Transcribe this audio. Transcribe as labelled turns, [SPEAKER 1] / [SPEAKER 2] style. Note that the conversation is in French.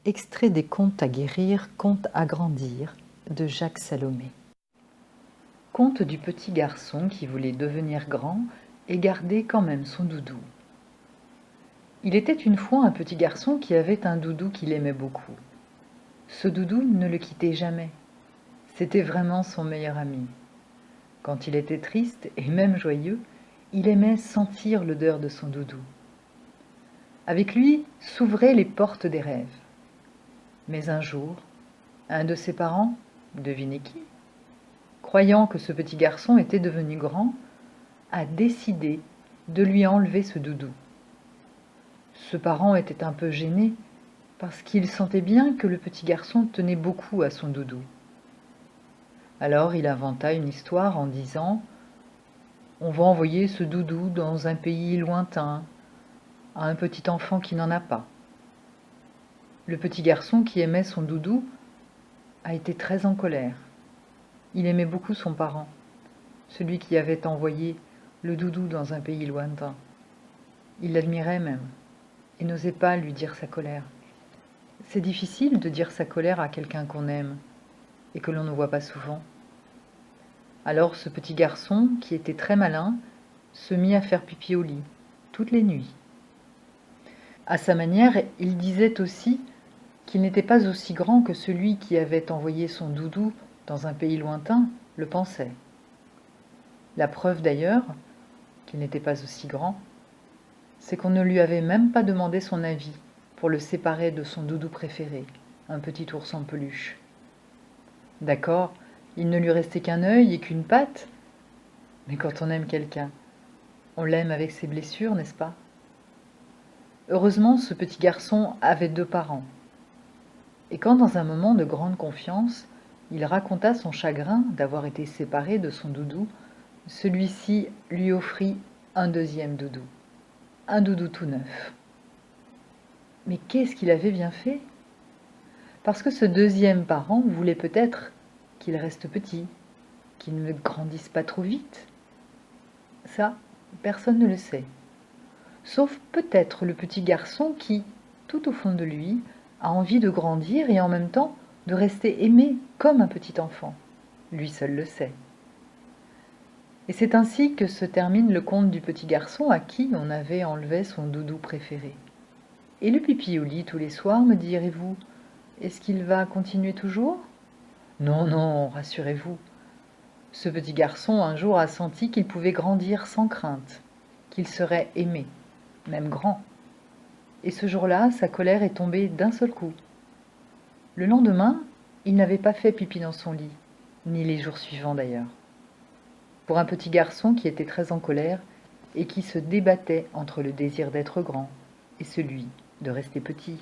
[SPEAKER 1] Extrait des Contes à guérir, contes à grandir de Jacques Salomé. Conte du petit garçon qui voulait devenir grand et garder quand même son doudou. Il était une fois un petit garçon qui avait un doudou qu'il aimait beaucoup. Ce doudou ne le quittait jamais. C'était vraiment son meilleur ami. Quand il était triste et même joyeux, il aimait sentir l'odeur de son doudou. Avec lui s'ouvraient les portes des rêves. Mais un jour, un de ses parents, devinez qui, croyant que ce petit garçon était devenu grand, a décidé de lui enlever ce doudou. Ce parent était un peu gêné parce qu'il sentait bien que le petit garçon tenait beaucoup à son doudou. Alors il inventa une histoire en disant « On va envoyer ce doudou dans un pays lointain, à un petit enfant qui n'en a pas. » Le petit garçon qui aimait son doudou a été très en colère. Il aimait beaucoup son parent, celui qui avait envoyé le doudou dans un pays lointain. Il l'admirait même, et n'osait pas lui dire sa colère. C'est difficile de dire sa colère à quelqu'un qu'on aime, et que l'on ne voit pas souvent. Alors ce petit garçon, qui était très malin, se mit à faire pipi au lit, toutes les nuits. À sa manière, il disait aussi qu'il n'était pas aussi grand que celui qui avait envoyé son doudou dans un pays lointain le pensait. La preuve d'ailleurs qu'il n'était pas aussi grand, c'est qu'on ne lui avait même pas demandé son avis pour le séparer de son doudou préféré, un petit ours en peluche. D'accord, il ne lui restait qu'un œil et qu'une patte, mais quand on aime quelqu'un, on l'aime avec ses blessures, n'est-ce pas? Heureusement, ce petit garçon avait 2 parents. Et quand, dans un moment de grande confiance, il raconta son chagrin d'avoir été séparé de son doudou, celui-ci lui offrit un 2e doudou. Un doudou tout neuf. Mais qu'est-ce qu'il avait bien fait? Parce que ce 2e parent voulait peut-être qu'il reste petit, qu'il ne grandisse pas trop vite. Ça, personne ne le sait. Sauf peut-être le petit garçon qui, tout au fond de lui, a envie de grandir et en même temps de rester aimé comme un petit enfant. Lui seul le sait. Et c'est ainsi que se termine le conte du petit garçon à qui on avait enlevé son doudou préféré. Et le pipi au lit tous les soirs, me direz-vous, est-ce qu'il va continuer toujours? Non, non, rassurez-vous. Ce petit garçon un jour a senti qu'il pouvait grandir sans crainte, qu'il serait aimé, même grand. Et ce jour-là, sa colère est tombée d'un seul coup. Le lendemain, il n'avait pas fait pipi dans son lit, ni les jours suivants d'ailleurs. Pour un petit garçon qui était très en colère et qui se débattait entre le désir d'être grand et celui de rester petit.